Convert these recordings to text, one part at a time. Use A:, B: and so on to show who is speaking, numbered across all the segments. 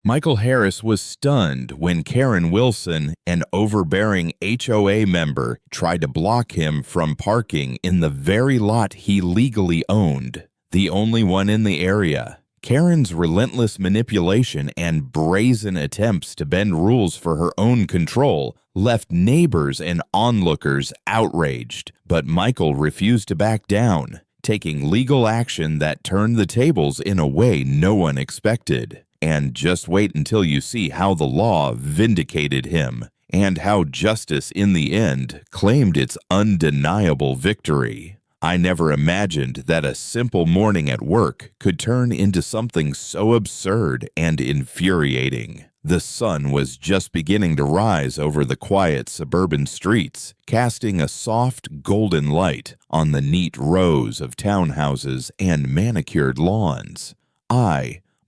A: Michael Harris was stunned when Karen Wilson, an overbearing HOA member, tried to block him from parking in the very lot he legally owned, the only one in the area. Karen's relentless manipulation and brazen attempts to bend rules for her own control left neighbors and onlookers outraged, but Michael refused to back down, taking legal action that turned the tables in a way no one expected. And just wait until you see how the law vindicated him, and how justice in the end claimed its undeniable victory. I never imagined that a simple morning at work could turn into something so absurd and infuriating. The sun was just beginning to rise over the quiet suburban streets, casting a soft golden light on the neat rows of townhouses and manicured lawns.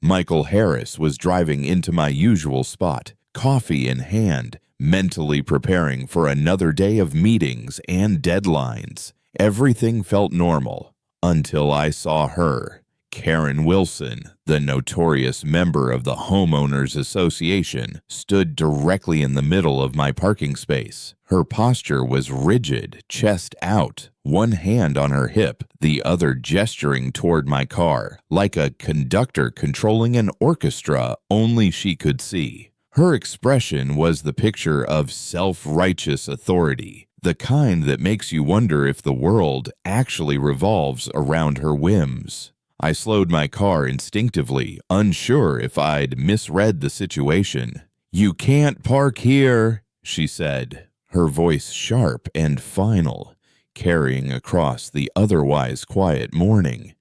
A: Michael Harris, was driving into my usual spot, coffee in hand, mentally preparing for another day of meetings and deadlines. Everything felt normal until I saw her. Karen Wilson, the notorious member of the Homeowners Association, stood directly in the middle of my parking space. Her posture was rigid, chest out, one hand on her hip, the other gesturing toward my car, like a conductor controlling an orchestra only she could see. Her expression was the picture of self-righteous authority, the kind that makes you wonder if the world actually revolves around her whims. I slowed my car instinctively, unsure if I'd misread the situation. "You can't park here," she said, her voice sharp and final, carrying across the otherwise quiet morning.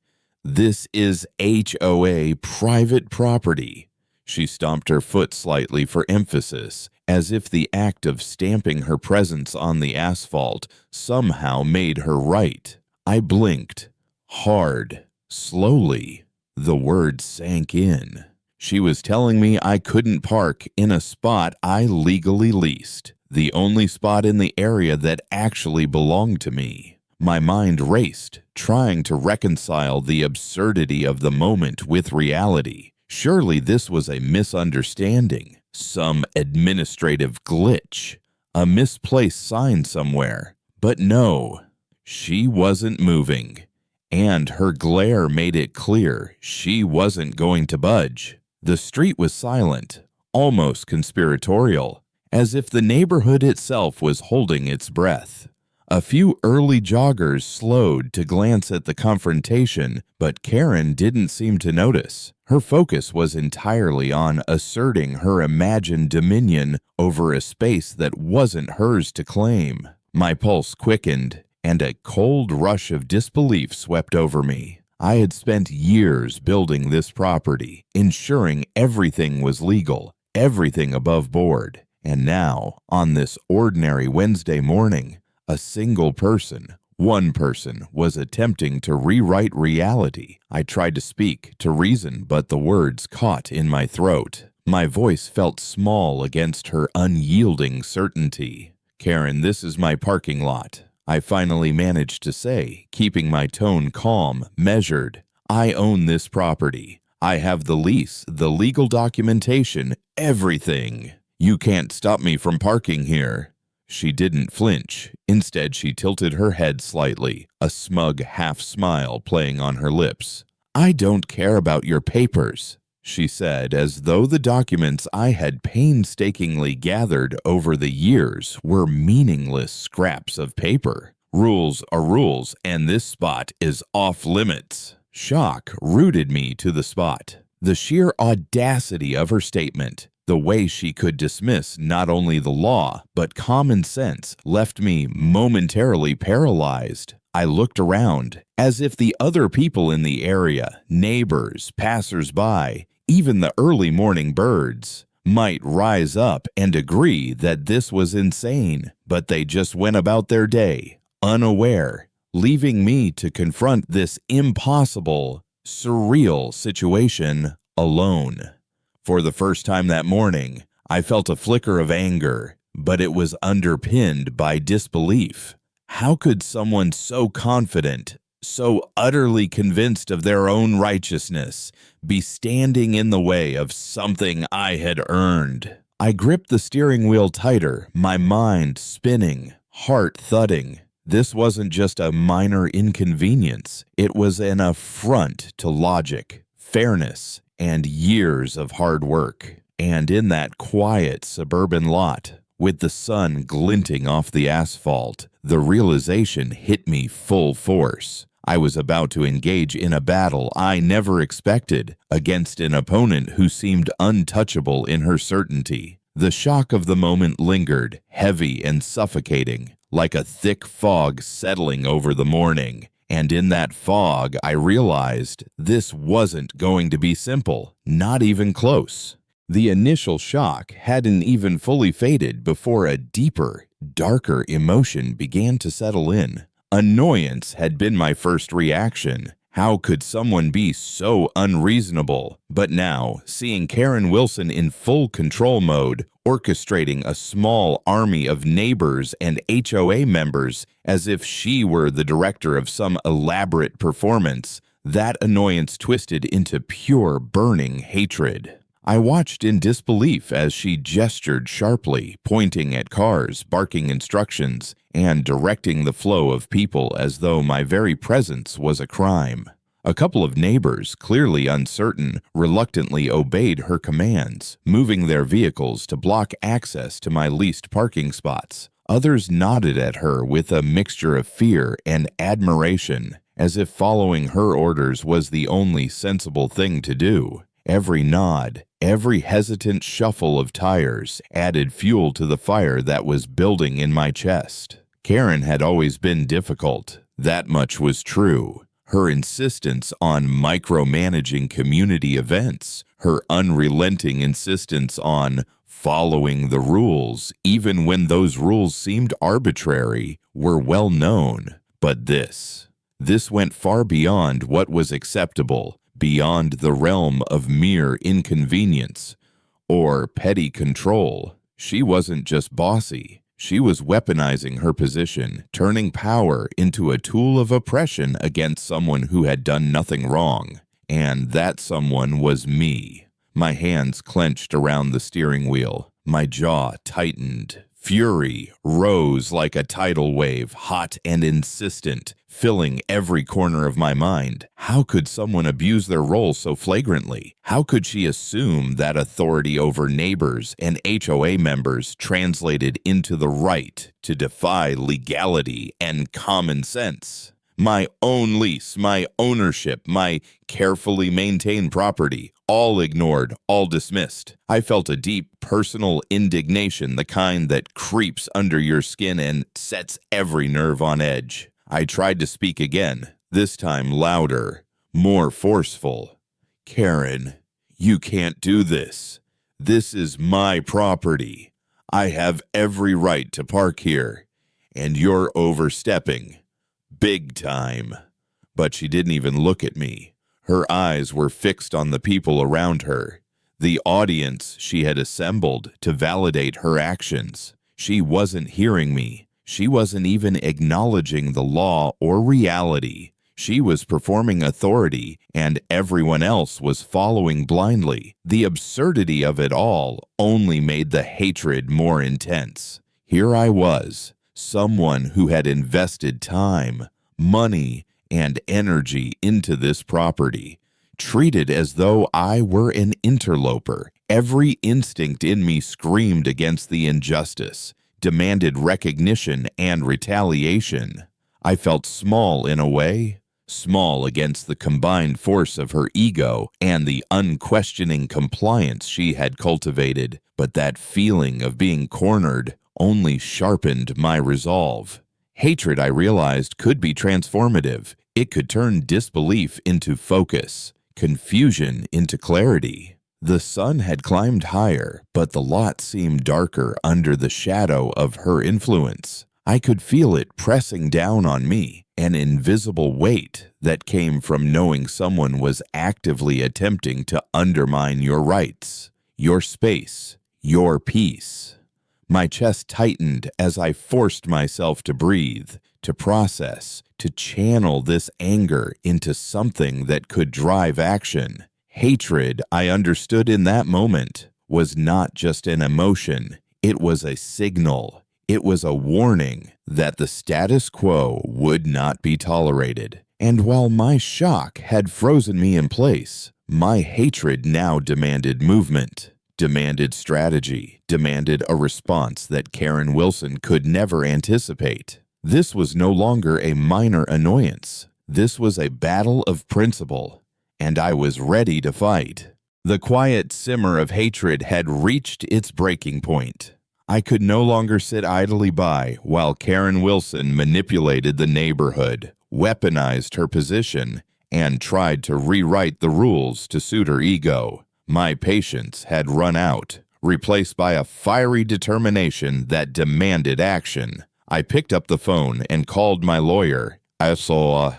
A: "This is HOA private property." She stomped her foot slightly for emphasis, as if the act of stamping her presence on the asphalt somehow made her right. I blinked. Hard. Slowly. The words sank in. She was telling me I couldn't park in a spot I legally leased, the only spot in the area that actually belonged to me. My mind raced, trying to reconcile the absurdity of the moment with reality. Surely this was a misunderstanding, some administrative glitch, a misplaced sign somewhere. But no, she wasn't moving. And her glare made it clear she wasn't going to budge. The street was silent, almost conspiratorial, as if the neighborhood itself was holding its breath. A few early joggers slowed to glance at the confrontation, but Karen didn't seem to notice. Her focus was entirely on asserting her imagined dominion over a space that wasn't hers to claim. My pulse quickened, and a cold rush of disbelief swept over me. I had spent years building this property, ensuring everything was legal, everything above board. And now, on this ordinary Wednesday morning, a single person, one person, was attempting to rewrite reality. I tried to speak, to reason, but the words caught in my throat. My voice felt small against her unyielding certainty. "Karen, this is my parking lot," I finally managed to say, keeping my tone calm, measured. "I own this property. I have the lease, the legal documentation, everything. You can't stop me from parking here." She didn't flinch. Instead, she tilted her head slightly, a smug half-smile playing on her lips. "I don't care about your papers," she said, as though the documents I had painstakingly gathered over the years were meaningless scraps of paper. "Rules are rules, and this spot is off limits." Shock rooted me to the spot. The sheer audacity of her statement, the way she could dismiss not only the law, but common sense, left me momentarily paralyzed. I looked around, as if the other people in the area, neighbors, passers-by, even the early morning birds, might rise up and agree that this was insane, but they just went about their day, unaware, leaving me to confront this impossible, surreal situation alone. For the first time that morning, I felt a flicker of anger, but it was underpinned by disbelief. How could someone so confident, so utterly convinced of their own righteousness, be standing in the way of something I had earned. I gripped the steering wheel tighter, my mind spinning, heart thudding. This wasn't just a minor inconvenience. It was an affront to logic, fairness, and years of hard work. And in that quiet suburban lot, with the sun glinting off the asphalt, the realization hit me full force. I was about to engage in a battle I never expected against an opponent who seemed untouchable in her certainty. The shock of the moment lingered, heavy and suffocating, like a thick fog settling over the morning. And in that fog, I realized this wasn't going to be simple, not even close. The initial shock hadn't even fully faded before a deeper, darker emotion began to settle in. Annoyance had been my first reaction. How could someone be so unreasonable? But now, seeing Karen Wilson in full control mode, orchestrating a small army of neighbors and HOA members as if she were the director of some elaborate performance, that annoyance twisted into pure burning hatred. I watched in disbelief as she gestured sharply, pointing at cars, barking instructions, and directing the flow of people as though my very presence was a crime. A couple of neighbors, clearly uncertain, reluctantly obeyed her commands, moving their vehicles to block access to my leased parking spots. Others nodded at her with a mixture of fear and admiration, as if following her orders was the only sensible thing to do. Every nod, every hesitant shuffle of tires added fuel to the fire that was building in my chest. Karen had always been difficult. That much was true. Her insistence on micromanaging community events, her unrelenting insistence on following the rules, even when those rules seemed arbitrary, were well known. But this went far beyond what was acceptable, beyond the realm of mere inconvenience or petty control. She wasn't just bossy. She was weaponizing her position, turning power into a tool of oppression against someone who had done nothing wrong. And that someone was me. My hands clenched around the steering wheel. My jaw tightened. Fury rose like a tidal wave, hot and insistent, filling every corner of my mind. How could someone abuse their role so flagrantly? How could she assume that authority over neighbors and HOA members translated into the right to defy legality and common sense? My own lease, my ownership, my carefully maintained property, all ignored, all dismissed. I felt a deep personal indignation, the kind that creeps under your skin and sets every nerve on edge. I tried to speak again, this time louder, more forceful. Karen, you can't do this. This is my property. I have every right to park here, and you're overstepping. Big time. But she didn't even look at me. Her eyes were fixed on the people around her, the audience she had assembled to validate her actions. She wasn't hearing me. She wasn't even acknowledging the law or reality. She was performing authority, and everyone else was following blindly. The absurdity of it all only made the hatred more intense. Here I was, someone who had invested time, money, and energy into this property, treated as though I were an interloper. Every instinct in me screamed against the injustice, demanded recognition and retaliation. I felt small in a way, small against the combined force of her ego and the unquestioning compliance she had cultivated, but that feeling of being cornered only sharpened my resolve. Hatred, I realized, could be transformative. It could turn disbelief into focus, confusion into clarity. The sun had climbed higher, but the lot seemed darker under the shadow of her influence. I could feel it pressing down on me, an invisible weight that came from knowing someone was actively attempting to undermine your rights, your space, your peace. My chest tightened as I forced myself to breathe, to process, to channel this anger into something that could drive action. Hatred, I understood in that moment, was not just an emotion. It was a signal. It was a warning that the status quo would not be tolerated. And while my shock had frozen me in place, my hatred now demanded movement, demanded strategy, demanded a response that Karen Wilson could never anticipate. This was no longer a minor annoyance. This was a battle of principle, and I was ready to fight. The quiet simmer of hatred had reached its breaking point. I could no longer sit idly by while Karen Wilson manipulated the neighborhood, weaponized her position, and tried to rewrite the rules to suit her ego. My patience had run out, replaced by a fiery determination that demanded action. I picked up the phone and called my lawyer. I saw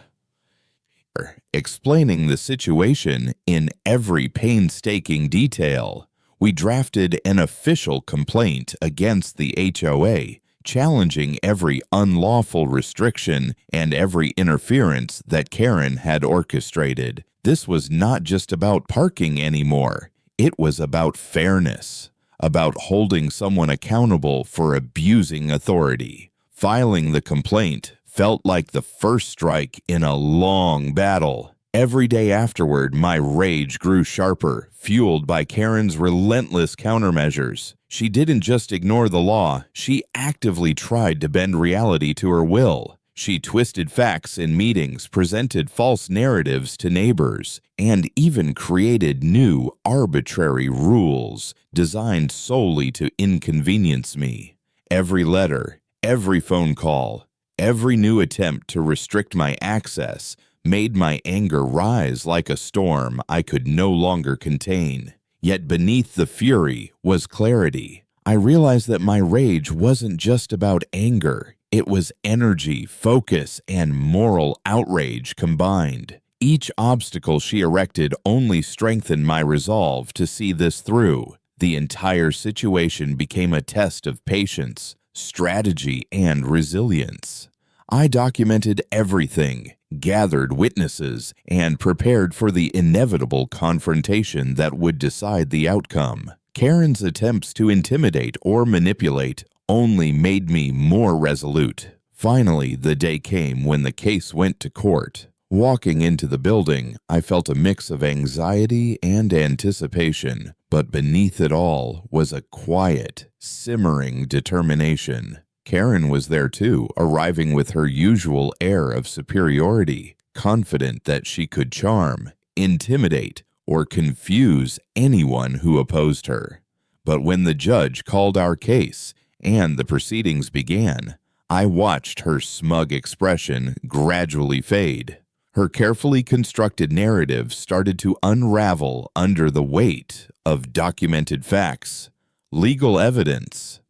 A: explaining the situation in every painstaking detail. We drafted an official complaint against the HOA, challenging every unlawful restriction and every interference that Karen had orchestrated. This was not just about parking anymore. It was about fairness, about holding someone accountable for abusing authority. Filing the complaint felt like the first strike in a long battle. Every day afterward, my rage grew sharper, fueled by Karen's relentless countermeasures. She didn't just ignore the law, she actively tried to bend reality to her will. She twisted facts in meetings, presented false narratives to neighbors, and even created new, arbitrary rules designed solely to inconvenience me. Every letter, every phone call, every new attempt to restrict my access made my anger rise like a storm I could no longer contain. Yet beneath the fury was clarity. I realized that my rage wasn't just about anger. It was energy, focus, and moral outrage combined. Each obstacle she erected only strengthened my resolve to see this through. The entire situation became a test of patience, strategy, and resilience. I documented everything, gathered witnesses, and prepared for the inevitable confrontation that would decide the outcome. Karen's attempts to intimidate or manipulate only made me more resolute. Finally, the day came when the case went to court. Walking into the building, I felt a mix of anxiety and anticipation, but beneath it all was a quiet, simmering determination. Karen was there too, arriving with her usual air of superiority, confident that she could charm, intimidate, or confuse anyone who opposed her. But when the judge called our case and the proceedings began, I watched her smug expression gradually fade. Her carefully constructed narrative started to unravel under the weight of documented facts, legal evidence,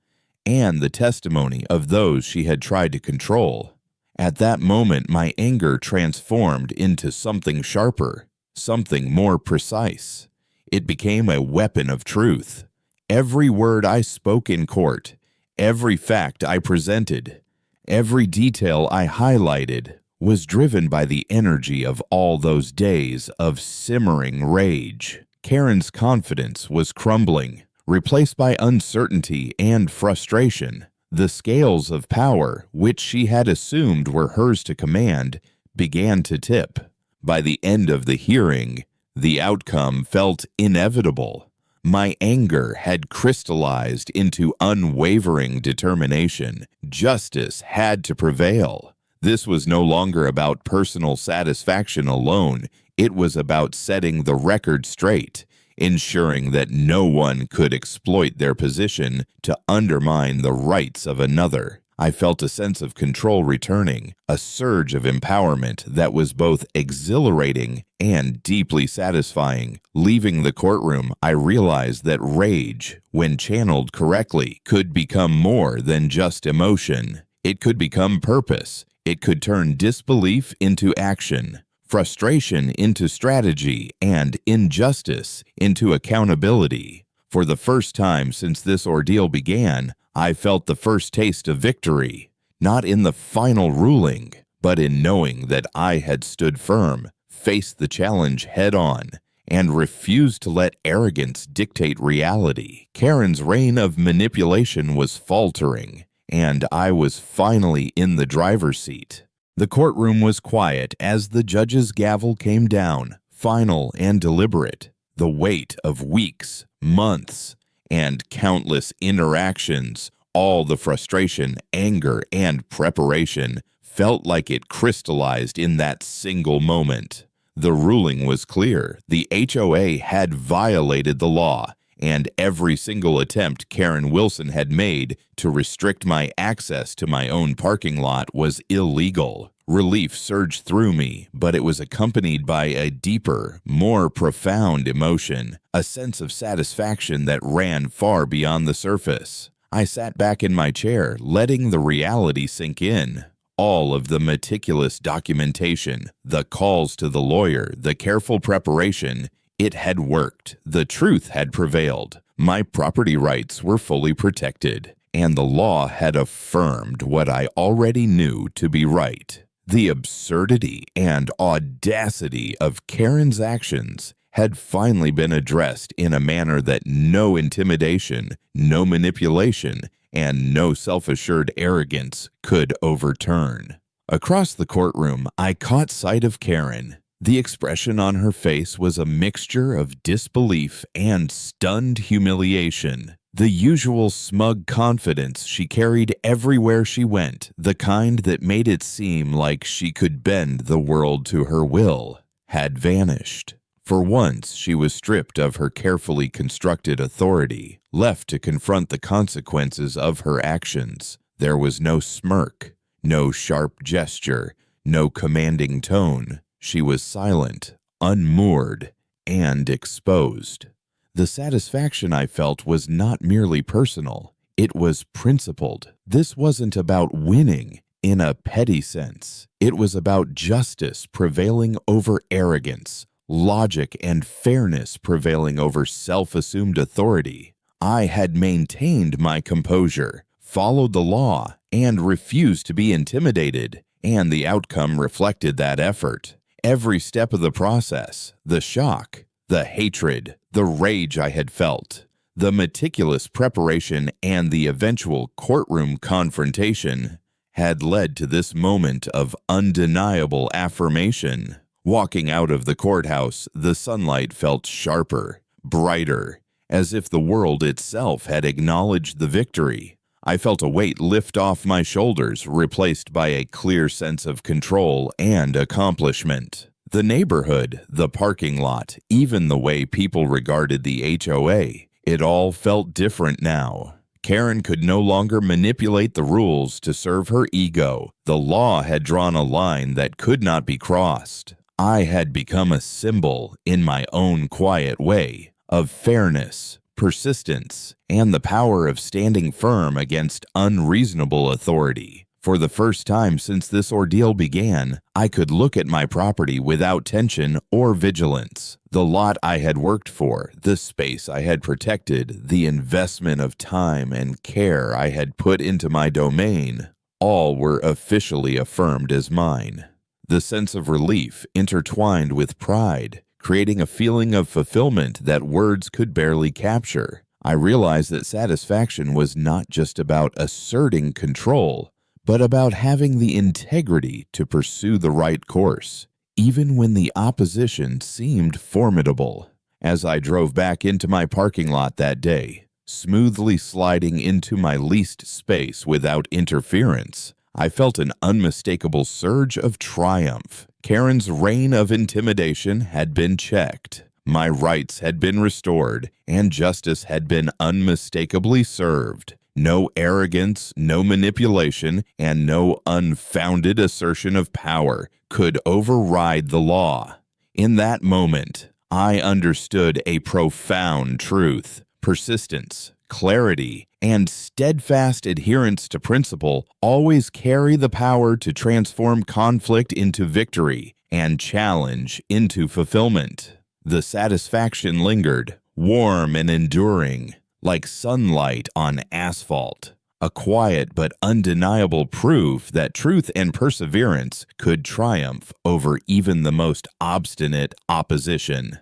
A: and the testimony of those she had tried to control. At that moment, my anger transformed into something sharper, something more precise. It became a weapon of truth. Every word I spoke in court, every fact I presented, every detail I highlighted was driven by the energy of all those days of simmering rage. Karen's confidence was crumbling, replaced by uncertainty and frustration. The scales of power, which she had assumed were hers to command, began to tip. By the end of the hearing, the outcome felt inevitable. My anger had crystallized into unwavering determination. Justice had to prevail. This was no longer about personal satisfaction alone. It was about setting the record straight, ensuring that no one could exploit their position to undermine the rights of another. I felt a sense of control returning, a surge of empowerment that was both exhilarating and deeply satisfying. Leaving the courtroom, I realized that rage, when channeled correctly, could become more than just emotion. It could become purpose. It could turn disbelief into action, frustration into strategy, and injustice into accountability. For the first time since this ordeal began, I felt the first taste of victory, not in the final ruling, but in knowing that I had stood firm, faced the challenge head-on, and refused to let arrogance dictate reality. Karen's reign of manipulation was faltering, and I was finally in the driver's seat. The courtroom was quiet as the judge's gavel came down, final and deliberate. The weight of weeks, months, and countless interactions, all the frustration, anger, and preparation, felt like it crystallized in that single moment. The ruling was clear. The HOA had violated the law, and every single attempt Karen Wilson had made to restrict my access to my own parking lot was illegal. Relief surged through me, but it was accompanied by a deeper, more profound emotion, a sense of satisfaction that ran far beyond the surface. I sat back in my chair, letting the reality sink in. All of the meticulous documentation, the calls to the lawyer, the careful preparation, it had worked. The truth had prevailed. My property rights were fully protected, and the law had affirmed what I already knew to be right. The absurdity and audacity of Karen's actions had finally been addressed in a manner that no intimidation, no manipulation, and no self-assured arrogance could overturn. Across the courtroom, I caught sight of Karen. The expression on her face was a mixture of disbelief and stunned humiliation. The usual smug confidence she carried everywhere she went, the kind that made it seem like she could bend the world to her will, had vanished. For once, she was stripped of her carefully constructed authority, left to confront the consequences of her actions. There was no smirk, no sharp gesture, no commanding tone. She was silent, unmoored, and exposed. The satisfaction I felt was not merely personal. It was principled. This wasn't about winning in a petty sense. It was about justice prevailing over arrogance, logic and fairness prevailing over self-assumed authority. I had maintained my composure, followed the law, and refused to be intimidated, and the outcome reflected that effort. Every step of the process, the shock, the hatred, the rage I had felt, the meticulous preparation, and the eventual courtroom confrontation had led to this moment of undeniable affirmation. Walking out of the courthouse, the sunlight felt sharper, brighter, as if the world itself had acknowledged the victory. I felt a weight lift off my shoulders, replaced by a clear sense of control and accomplishment. The neighborhood, the parking lot, even the way people regarded the HOA, it all felt different now. Karen could no longer manipulate the rules to serve her ego. The law had drawn a line that could not be crossed. I had become a symbol, in my own quiet way, of fairness, persistence, and the power of standing firm against unreasonable authority. For the first time since this ordeal began, I could look at my property without tension or vigilance. The lot I had worked for, the space I had protected, the investment of time and care I had put into my domain, all were officially affirmed as mine. The sense of relief intertwined with pride, creating a feeling of fulfillment that words could barely capture. I realized that satisfaction was not just about asserting control, but about having the integrity to pursue the right course, even when the opposition seemed formidable. As I drove back into my parking lot that day, smoothly sliding into my leased space without interference, I felt an unmistakable surge of triumph. Karen's reign of intimidation had been checked. My rights had been restored, and justice had been unmistakably served. No arrogance, no manipulation, and no unfounded assertion of power could override the law. In that moment, I understood a profound truth. Persistence, clarity, and steadfast adherence to principle always carry the power to transform conflict into victory and challenge into fulfillment. The satisfaction lingered, warm and enduring, like sunlight on asphalt. a quiet but undeniable proof that truth and perseverance could triumph over even the most obstinate opposition.